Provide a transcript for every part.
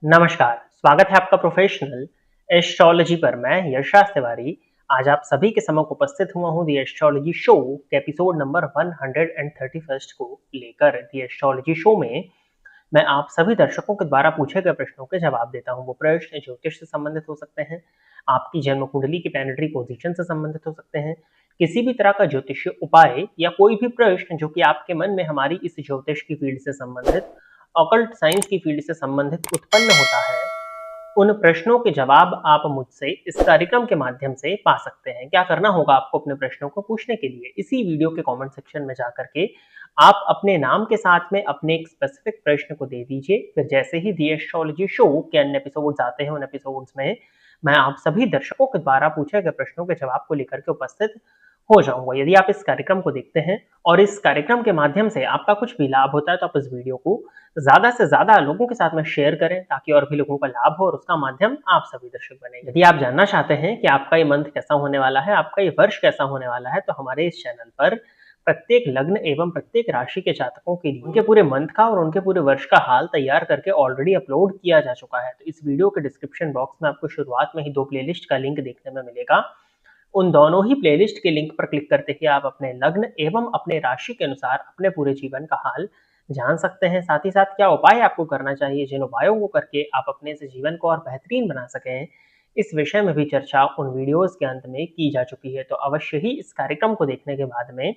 नमस्कार, स्वागत है आपका प्रोफेशनल एस्ट्रोलॉजी पर। मैं यशराज तिवारी आज आप सभी के समक्ष उपस्थित हुआ हूँ दी एस्ट्रोलॉजी शो के एपिसोड नंबर 131 को लेकर। दी एस्ट्रोलॉजी शो में मैं आप सभी दर्शकों के द्वारा पूछे गए प्रश्नों के जवाब देता हूँ। वो प्रश्न ज्योतिष से संबंधित हो सकते हैं, आपकी जन्म कुंडली की प्लैनेटरी पोजीशन से संबंधित हो सकते हैं, किसी भी तरह का ज्योतिषीय उपाय या कोई भी प्रश्न जो कि आपके मन में हमारी इस ज्योतिष की फील्ड से संबंधित, ऑकल्ट साइंस की फील्ड से संबंधित उत्पन्न होता है। उन प्रश्नों के जवाब आप मुझसे इस कार्यक्रम के माध्यम से पा सकते हैं। क्या करना होगा आपको अपने प्रश्नों को पूछने के लिए? इसी वीडियो के कमेंट सेक्शन में जाकर के आप अपने नाम के साथ में अपने एक स्पेसिफिक प्रश्न को दे दीजिए। फिर जैसे ही दी एस्ट्रोलॉजी शो के अन्य एपिसोड्स आते हैं, उन एपिसोड्स में मैं आप सभी दर्शकों के द्वारा पूछे गए प्रश्नों के जवाब को लेकर के उपस्थित हो जाऊंगा। यदि आप इस कार्यक्रम को देखते हैं और इस कार्यक्रम के माध्यम से आपका कुछ भी लाभ होता है, तो आप इस वीडियो को ज्यादा से ज्यादा लोगों के साथ में शेयर करें ताकि और भी लोगों का लाभ हो और उसका माध्यम आप सभी दर्शक बने। यदि आप जानना चाहते हैं कि आपका ये मंथ कैसा होने वाला है, आपका ये वर्ष कैसा होने वाला है, तो हमारे इस चैनल पर प्रत्येक लग्न एवं प्रत्येक राशि के जातकों के लिए उनके पूरे मंथ का और उनके पूरे वर्ष का हाल तैयार करके ऑलरेडी अपलोड किया जा चुका है। तो इस वीडियो के डिस्क्रिप्शन बॉक्स में आपको शुरुआत में ही 2 प्लेलिस्ट का लिंक देखने में मिलेगा। उन दोनों ही प्लेलिस्ट के लिंक पर क्लिक करते ही आप अपने लग्न एवं अपने राशि के अनुसार अपने पूरे जीवन का हाल जान सकते हैं। साथ ही साथ क्या उपाय आपको करना चाहिए, जिन उपायों को करके आप अपने से जीवन को और बेहतरीन बना सकें, इस विषय में भी चर्चा उन वीडियोस के अंत में की जा चुकी है। तो अवश्य ही इस कार्यक्रम को देखने के बाद में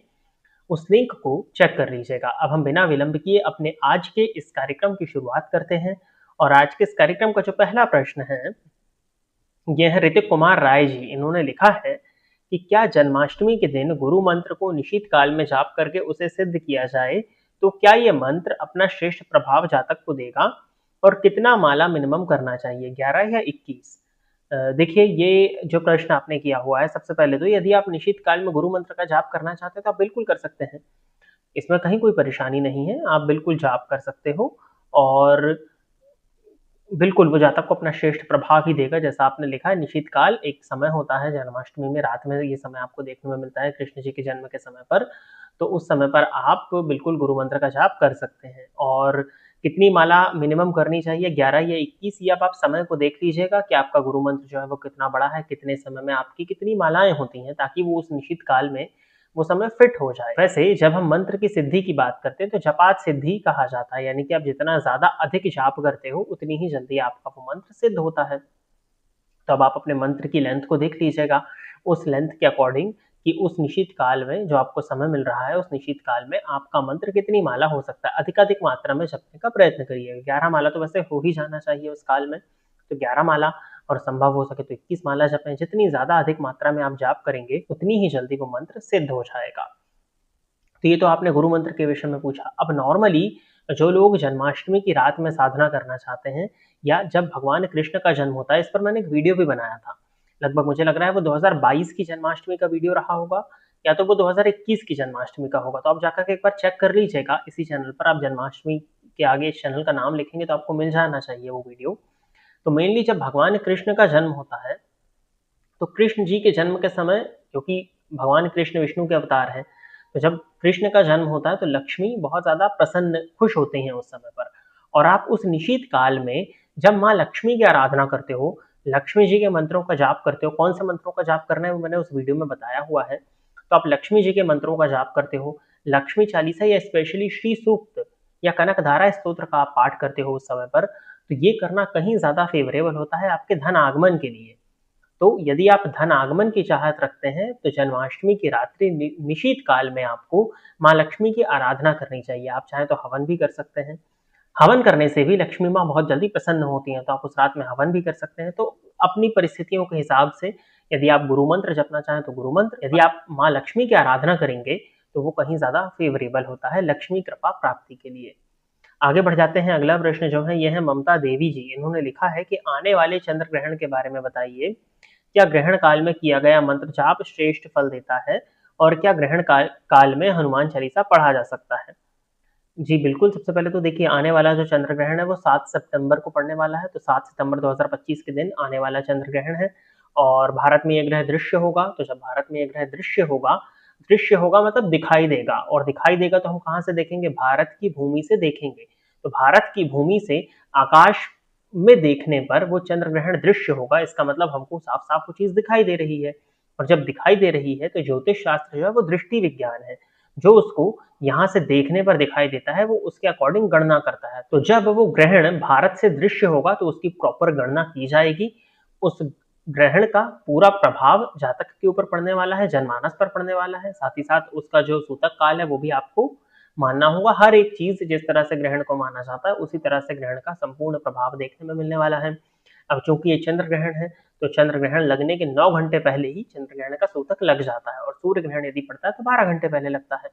उस लिंक को चेक कर लीजिएगा। अब हम बिना विलंब किए अपने आज के इस कार्यक्रम की शुरुआत करते हैं। और आज के इस कार्यक्रम का जो पहला प्रश्न है, यह है ऋतिक कुमार राय जी। इन्होंने लिखा है कि क्या जन्माष्टमी के दिन गुरु मंत्र को निशित काल में जाप करके उसे सिद्ध किया जाए तो क्या यह मंत्र अपना श्रेष्ठ प्रभाव जातक को देगा, और कितना माला मिनिमम करना चाहिए, 11 या 21? देखिए, ये जो प्रश्न आपने किया हुआ है, सबसे पहले तो यदि आप निशित काल में गुरु मंत्र का जाप करना चाहते हैं तो आप बिल्कुल कर सकते हैं। इसमें कहीं कोई परेशानी नहीं है, आप बिल्कुल जाप कर सकते हो। और बिल्कुल, वो जातक को अपना श्रेष्ठ प्रभाव ही देगा। जैसा आपने लिखा है, निशित काल एक समय होता है जन्माष्टमी में, रात में ये समय आपको देखने में मिलता है कृष्ण जी के जन्म के समय पर। तो उस समय पर आप बिल्कुल गुरु मंत्र का जाप कर सकते हैं। और कितनी माला मिनिमम करनी चाहिए, 11 या 21, ये अब आप समय को देख लीजिएगा कि आपका गुरु मंत्र जो है वो कितना बड़ा है, कितने समय में आपकी कितनी मालाएँ होती हैं, ताकि वो उस निशित काल में वो समय फिट हो जाए। वैसे जब हम मंत्र की सिद्धि की बात करते हैं तो जपात सिद्धि कहा जाता है, यानी कि आप जितना ज्यादा अधिक जाप करते हो उतनी ही जल्दी आपका वो मंत्र सिद्ध होता है। तो अब आप अपने मंत्र की लेंथ को देख लीजिएगा, उस लेंथ के अकॉर्डिंग कि उस निश्चित काल में जो आपको समय मिल रहा है, उस निश्चित काल में आपका मंत्र कितनी माला हो सकता है। अधिकाधिक मात्रा में जपने का प्रयत्न करिए। 11 माला तो वैसे हो ही जाना चाहिए उस काल में, तो 11 माला, और संभव हो सके तो 21 माला जपें। जितनी ज्यादा अधिक मात्रा में आप जाप करेंगे उतनी ही जल्दी वो मंत्र सिद्ध हो जाएगा। तो ये तो आपने गुरु मंत्र के विषय में पूछा। अब नॉर्मली जो लोग जन्माष्टमी की रात में साधना करना चाहते हैं, या जब भगवान कृष्ण का जन्म होता है, इस पर मैंने एक वीडियो भी बनाया था। लगभग मुझे लग रहा है वो 2022 की जन्माष्टमी का वीडियो रहा होगा, या तो वो 2021 की जन्माष्टमी का होगा। तो आप जाकर के एक बार चेक कर लीजिएगा। इसी चैनल पर आप जन्माष्टमी के आगे इस चैनल का नाम लिखेंगे तो आपको मिल जाना चाहिए वो वीडियो। तो मेनली जब भगवान कृष्ण का जन्म होता है, तो कृष्ण जी के जन्म के समय, क्योंकि भगवान कृष्ण विष्णु के अवतार हैं, तो जब कृष्ण का जन्म होता है तो लक्ष्मी बहुत ज्यादा प्रसन्न खुश होती हैं उस समय पर। और आप उस निशीत काल में जब माँ लक्ष्मी की आराधना करते हो, लक्ष्मी जी के मंत्रों का जाप करते हो, कौन से मंत्रों का जाप करना है वो मैंने उस वीडियो में बताया हुआ है। तो आप लक्ष्मी जी के मंत्रों का जाप करते हो, लक्ष्मी चालीसा या स्पेशली श्री सूक्त या कनकधारा स्तोत्र का आप पाठ करते हो उस समय पर, तो ये करना कहीं ज्यादा फेवरेबल होता है आपके धन आगमन के लिए। तो यदि आप धन आगमन की चाहत रखते हैं तो जन्माष्टमी की रात्रि निशीत काल में आपको माँ लक्ष्मी की आराधना करनी चाहिए। आप चाहें तो हवन भी कर सकते हैं। हवन करने से भी लक्ष्मी माँ बहुत जल्दी प्रसन्न होती हैं, तो आप उस रात में हवन भी कर सकते हैं। तो अपनी परिस्थितियों के हिसाब से यदि आप गुरु मंत्र जपना चाहें तो गुरु मंत्र, यदि आप माँ लक्ष्मी की आराधना करेंगे तो वो कहीं ज्यादा फेवरेबल होता है लक्ष्मी कृपा प्राप्ति के लिए। आगे बढ़ जाते हैं। अगला प्रश्न जो है यह है ममता देवी जी। इन्होंने लिखा है कि आने वाले चंद्र ग्रहण के बारे में बताइए। क्या ग्रहण काल में किया गया मंत्र जाप श्रेष्ठ फल देता है, और क्या ग्रहण काल में हनुमान चालीसा पढ़ा जा सकता है? जी बिल्कुल। सबसे पहले तो देखिए, आने वाला जो चंद्र ग्रहण है वो 7 सितंबर को पड़ने वाला है। तो 7 सितंबर 2025 के दिन आने वाला चंद्र ग्रहण है, और भारत में ये ग्रह दृश्य होगा। तो जब भारत में ये ग्रह दृश्य होगा मतलब दिखाई देगा, और दिखाई देगा तो हम कहाँ से देखेंगे? भारत की भूमि से देखेंगे। तो भारत की भूमि से आकाश में देखने पर वो चंद्र ग्रहण दृश्य होगा, इसका मतलब हमको साफ-साफ वो चीज़ दिखाई दे रही है। और जब दिखाई दे रही है तो ज्योतिष शास्त्र जो है वो दृष्टि विज्ञान है, जो उसको यहाँ से देखने पर दिखाई देता है, वो उसके अकॉर्डिंग गणना करता है। तो जब वो ग्रहण भारत से दृश्य होगा तो उसकी प्रॉपर गणना की जाएगी। उस ग्रहण का पूरा प्रभाव जातक के ऊपर पड़ने वाला है, जनमानस पर पड़ने वाला है, साथ ही साथ उसका जो सूतक काल है वो भी आपको मानना होगा। हर एक चीज़ जिस तरह से ग्रहण को माना जाता है, उसी तरह से ग्रहण का संपूर्ण प्रभाव देखने में मिलने वाला है। अब चूँकि ये चंद्र ग्रहण है, तो चंद्र ग्रहण लगने के 9 घंटे पहले ही चंद्र ग्रहण का सूतक लग जाता है और सूर्य ग्रहण यदि पड़ता है तो 12 घंटे पहले लगता है।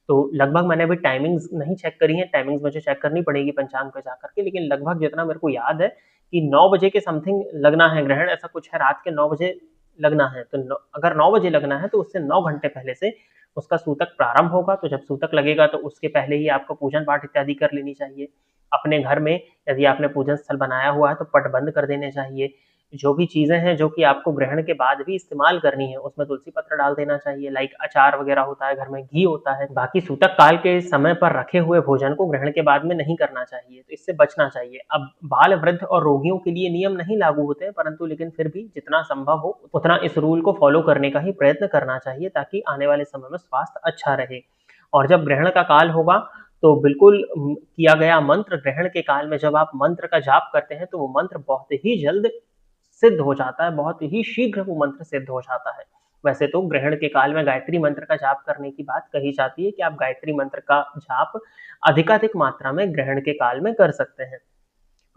तो लगभग मैंने अभी टाइमिंग्स नहीं चेक करी है, टाइमिंग्स मुझे चेक करनी पड़ेगी पंचांग पे जाकर के, लेकिन लगभग जितना मेरे को याद है कि 9 बजे के समथिंग लगना है ग्रहण, ऐसा कुछ है, रात के 9 बजे लगना है। तो अगर 9 बजे लगना है तो उससे 9 घंटे पहले से उसका सूतक प्रारंभ होगा। तो जब सूतक लगेगा तो उसके पहले ही आपको पूजन पाठ इत्यादि कर लेनी चाहिए। अपने घर में यदि आपने पूजन स्थल बनाया हुआ है तो पट बंद कर देने चाहिए। जो भी चीज़ें हैं जो कि आपको ग्रहण के बाद भी इस्तेमाल करनी है, उसमें तुलसी पत्र डाल देना चाहिए, लाइक अचार वगैरह होता है, घर में घी होता है। बाकी सूतक काल के समय पर रखे हुए भोजन को ग्रहण के बाद में नहीं करना चाहिए, तो इससे बचना चाहिए। अब बाल, वृद्ध और रोगियों के लिए नियम नहीं लागू होते हैं, परंतु लेकिन फिर भी जितना संभव हो उतना इस रूल को फॉलो करने का ही प्रयत्न करना चाहिए, ताकि आने वाले समय में स्वास्थ्य अच्छा रहे। और जब ग्रहण का काल होगा तो बिल्कुल किया गया मंत्र, ग्रहण के काल में जब आप मंत्र का जाप करते हैं तो वो मंत्र बहुत ही जल्द सिद्ध हो जाता है, बहुत ही शीघ्र वो मंत्र सिद्ध हो जाता है। वैसे तो ग्रहण के काल में गायत्री मंत्र का जाप करने की बात कही जाती है कि आप गायत्री मंत्र का जाप अधिकाधिक मात्रा में ग्रहण के काल में कर सकते हैं।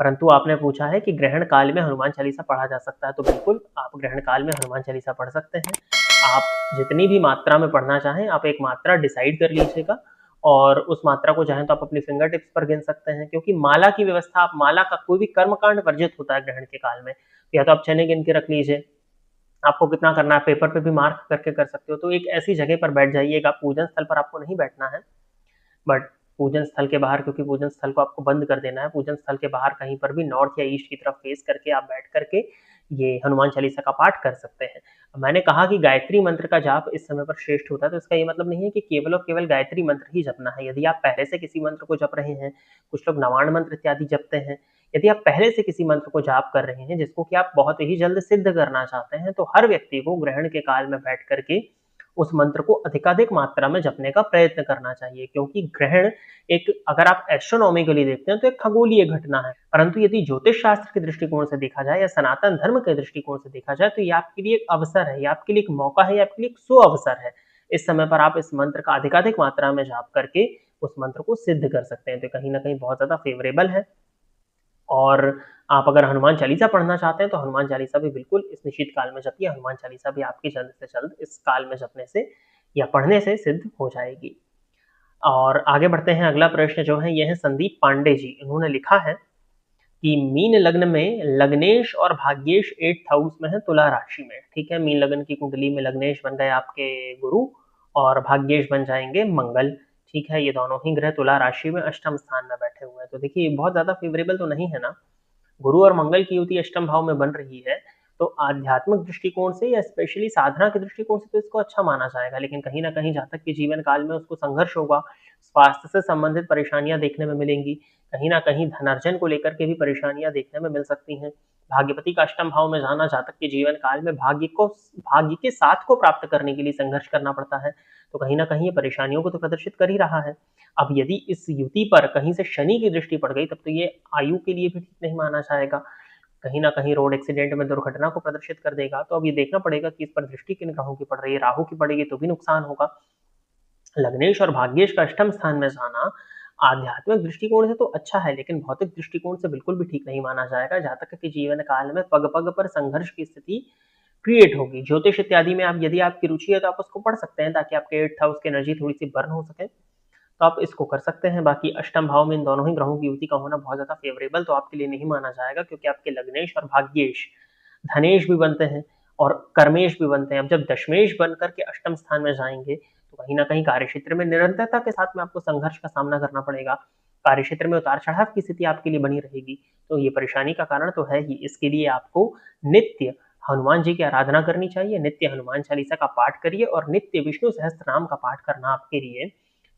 परंतु आपने पूछा है कि ग्रहण काल में हनुमान चालीसा पढ़ा जा सकता है, तो बिल्कुल आप ग्रहण काल में हनुमान चालीसा पढ़ सकते हैं। आप जितनी भी मात्रा में पढ़ना चाहें, आप एक मात्रा डिसाइड कर लीजिएगा और उस मात्रा को चाहें तो आप अपनी फिंगर टिप्स पर गिन सकते हैं, क्योंकि माला की व्यवस्था, आप माला का कोई भी कर्मकांड वर्जित होता है ग्रहण के काल में, या तो आप चने गिन के रख लीजिए, आपको कितना करना है पेपर पे भी मार्क करके कर सकते हो। तो एक ऐसी जगह पर बैठ जाइएगा, पूजन स्थल पर आपको नहीं बैठना है, बट पूजन स्थल के बाहर, क्योंकि पूजन स्थल को आपको बंद कर देना है, पूजन स्थल के बाहर कहीं पर भी नॉर्थ या ईस्ट की तरफ फेस करके आप बैठ करके ये हनुमान चालीसा का पाठ कर सकते हैं। मैंने कहा कि गायत्री मंत्र का जाप इस समय पर श्रेष्ठ होता है, तो इसका ये मतलब नहीं है कि केवल और केवल गायत्री मंत्र ही जपना है। यदि आप पहले से किसी मंत्र को जप रहे हैं, कुछ लोग नवाण मंत्र इत्यादि जपते हैं, यदि आप पहले से किसी मंत्र को जाप कर रहे हैं जिसको कि आप बहुत ही जल्द सिद्ध करना चाहते हैं, तो हर व्यक्ति को ग्रहण के काल में बैठ करके उस मंत्र को अधिकाधिक मात्रा में जपने का प्रयत्न करना चाहिए, क्योंकि ग्रहण एक, अगर आप एस्ट्रोनॉमिकली देखते हैं तो एक खगोलीय घटना है, परंतु यदि ज्योतिष शास्त्र के दृष्टिकोण से देखा जाए या सनातन धर्म के दृष्टिकोण से देखा जाए तो ये आपके लिए एक अवसर है, ये आपके लिए एक मौका है, ये आपके लिए एक सुअवसर है। इस समय पर आप इस मंत्र का अधिकाधिक मात्रा में जाप करके उस मंत्र को सिद्ध कर सकते हैं, तो कहीं ना कहीं बहुत ज्यादा फेवरेबल है। और आप अगर हनुमान चालीसा पढ़ना चाहते हैं तो हनुमान चालीसा भी बिल्कुल इस निश्चित काल में जपिए। हनुमान चालीसा भी आपकी जल्द से जल्द इस काल में जपने से या पढ़ने से सिद्ध हो जाएगी। और आगे बढ़ते हैं, अगला प्रश्न जो है ये है संदीप पांडे जी, इन्होंने लिखा है कि मीन लग्न में लग्नेश और भाग्येश 8th हाउस में है तुला राशि में। ठीक है, मीन लग्न की कुंडली में लग्नेश बन गए आपके गुरु और भाग्येश बन जाएंगे मंगल। ठीक है, ये दोनों ही ग्रह तुला राशि में अष्टम स्थान में बैठे हुए हैं, तो देखिए बहुत ज्यादा फेवरेबल तो नहीं है ना। गुरु और मंगल की युति अष्टम भाव में बन रही है, तो आध्यात्मिक दृष्टिकोण से या स्पेशली साधना के दृष्टिकोण से तो इसको अच्छा माना जाएगा, लेकिन कहीं ना कहीं जातक के जीवन काल में उसको संघर्ष होगा, स्वास्थ्य से संबंधित परेशानियां देखने में मिलेंगी, कहीं ना कहीं धनार्जन को लेकर के भी परेशानियां देखने में मिल सकती हैं। भाग्यपति का अष्टम भाव में जाना जातक के जीवन काल में भाग्य के साथ को प्राप्त करने के लिए संघर्ष करना पड़ता है, तो कहीं ना कहीं ये परेशानियों को तो प्रदर्शित कर ही रहा है। अब यदि इस युति पर कहीं से शनि की दृष्टि पड़ गई तब तो ये आयु के लिए भी ठीक नहीं माना जाएगा, कहीं ना कहीं रोड एक्सीडेंट में दुर्घटना को प्रदर्शित कर देगा। तो अब ये देखना पड़ेगा कि इस पर दृष्टि किन ग्रहों की पड़ रही है, राहु की पड़ेगी तो भी नुकसान होगा। लग्नेश और भाग्येश का अष्टम स्थान में जाना आध्यात्मिक दृष्टिकोण से तो अच्छा है, लेकिन भौतिक दृष्टिकोण से बिल्कुल भी ठीक नहीं माना जाएगा। जातक के जीवन काल में पग पग पर संघर्ष की स्थिति क्रिएट होगी। ज्योतिष इत्यादि में आप, यदि आपकी रुचि है तो आप उसको पढ़ सकते हैं, ताकि आपके 8th हाउस की एनर्जी थोड़ी सी बर्न हो सके, तो आप इसको कर सकते हैं। बाकी अष्टम भाव में इन दोनों ही ग्रहों की युति का होना बहुत ज्यादा फेवरेबल तो आपके लिए नहीं माना जाएगा, क्योंकि आपके लग्नेश और भाग्येश धनेश भी बनते हैं और कर्मेश भी बनते हैं। अब जब दशमेश बनकर के अष्टम स्थान में जाएंगे तो कहीं ना कहीं कार्यक्षेत्र में निरंतरता के साथ में आपको संघर्ष का सामना करना पड़ेगा, कार्यक्षेत्र में उतार चढ़ाव की स्थिति आपके लिए बनी रहेगी, तो ये परेशानी का कारण तो है ही। इसके लिए आपको नित्य हनुमान जी की आराधना करनी चाहिए, नित्य हनुमान चालीसा का पाठ करिए और नित्य विष्णु सहस्त्र नाम का पाठ करना आपके लिए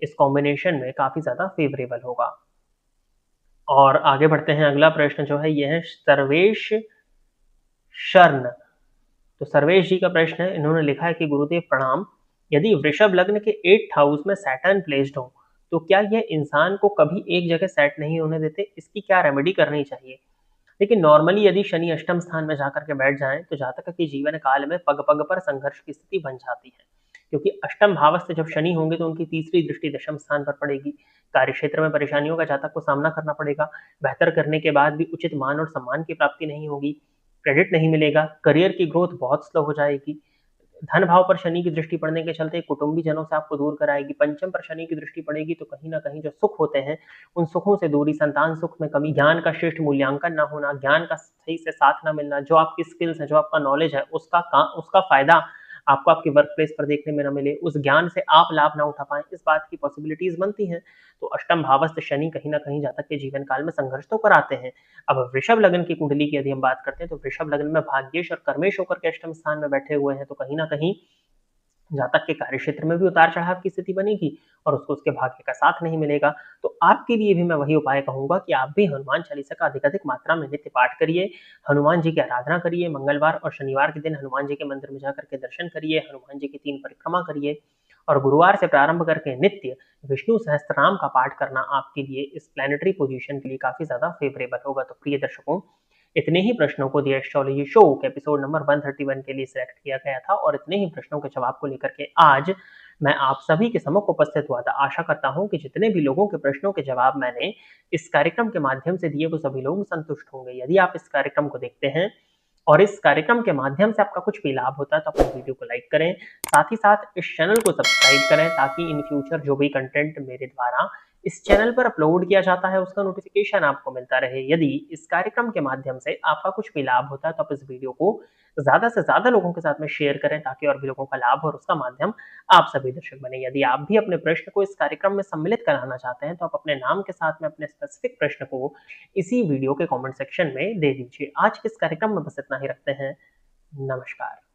इस कॉम्बिनेशन में काफी ज्यादा फेवरेबल होगा। और आगे बढ़ते हैं, अगला प्रश्न जो है ये है सर्वेश शर्ण। तो सर्वेश जी का प्रश्न है, इन्होंने लिखा है कि गुरुदेव प्रणाम, यदि वृषभ लग्न के 8th हाउस में सैटर्न प्लेस्ड हो तो क्या यह इंसान को कभी एक जगह सेट नहीं होने देते? इसकी क्या रेमेडी करनी चाहिए? लेकिन नॉर्मली यदि शनि अष्टम स्थान में जाकर के बैठ जाएं तो जातक के जीवन काल में पग पग पर संघर्ष की स्थिति बन जाती है, क्योंकि अष्टम भावस्थ जब शनि होंगे तो उनकी तीसरी दृष्टि दशम स्थान पर पड़ेगी। कार्य क्षेत्र में परेशानियों का जातक को सामना करना पड़ेगा। बेहतर करने के बाद भी उचित मान और सम्मान की प्राप्ति नहीं होगी, क्रेडिट नहीं मिलेगा, करियर की ग्रोथ बहुत स्लो हो जाएगी। धन भाव पर शनि की दृष्टि पड़ने के चलते कुटुंबी जनों से आपको दूर कराएगी। पंचम पर शनि की दृष्टि पड़ेगी तो कहीं ना कहीं जो सुख होते हैं उन सुखों से दूरी, संतान सुख में कमी, ज्ञान का श्रेष्ठ मूल्यांकन ना होना, ज्ञान का सही से साथ ना मिलना, जो आपकी स्किल्स है, जो आपका नॉलेज है, उसका फायदा आपको आपके वर्क प्लेस पर देखने में ना मिले, उस ज्ञान से आप लाभ ना उठा पाए, इस बात की पॉसिबिलिटीज बनती हैं। तो अष्टम भावस्थ शनि कहीं ना कहीं जातक के जीवन काल में संघर्ष तो कराते हैं। अब वृषभ लग्न की कुंडली की यदि हम बात करते हैं तो वृषभ लग्न में भाग्येश और कर्मेश होकर के अष्टम स्थान में बैठे हुए हैं, तो कहीं ना कहीं जातक के कार्य क्षेत्र में भी उतार चढ़ाव की स्थिति बनेगी और उसको उसके भाग्य का साथ नहीं मिलेगा। तो आपके लिए भी मैं वही उपाय कहूंगा कि आप भी हनुमान चालीसा का अधिक मात्रा में नित्य पाठ करिए, हनुमान जी की आराधना करिए, मंगलवार और शनिवार के दिन हनुमान जी के मंदिर में जाकर के दर्शन करिए, हनुमान जी की 3 परिक्रमा करिए और गुरुवार से प्रारंभ करके नित्य विष्णु सहस्त्रनाम का पाठ करना आपके लिए इस प्लैनेटरी पोजीशन के लिए काफी ज्यादा फेवरेबल होगा। तो प्रिय दर्शकों, इतने ही प्रश्नों को दी एस्ट्रोलॉजी शो के एपिसोड नंबर 131 के लिए सिलेक्ट किया गया था और इतने ही प्रश्नों के जवाब को लेकर के आज मैं आप सभी के सम्मुख उपस्थित हुआ था। आशा करता हूं कि जितने भी लोगों के प्रश्नों के जवाब मैंने इस कार्यक्रम के माध्यम से दिए वो सभी लोग संतुष्ट होंगे। यदि आप इस कार्यक्रम को देखते हैं और इस कार्यक्रम के माध्यम से आपका कुछ भी लाभ होता है तो आप इस वीडियो को लाइक करें, साथ ही साथ इस चैनल को सब्सक्राइब करें ताकि इन फ्यूचर जो भी कंटेंट मेरे द्वारा इस चैनल पर अपलोड किया जाता है उसका नोटिफिकेशन आपको मिलता रहे। यदि इस कार्यक्रम के माध्यम से आपका कुछ भी लाभ होता है तो आप इस वीडियो को ज्यादा से ज्यादा लोगों के साथ में शेयर करें ताकि और भी लोगों का लाभ और उसका माध्यम आप सभी दर्शक बने। यदि आप भी अपने प्रश्न को इस कार्यक्रम में सम्मिलित कराना चाहते हैं तो आप अपने नाम के साथ में अपने स्पेसिफिक प्रश्न को इसी वीडियो के कमेंट सेक्शन में दे दीजिए। आज के इस कार्यक्रम में बस इतना ही रखते हैं। नमस्कार।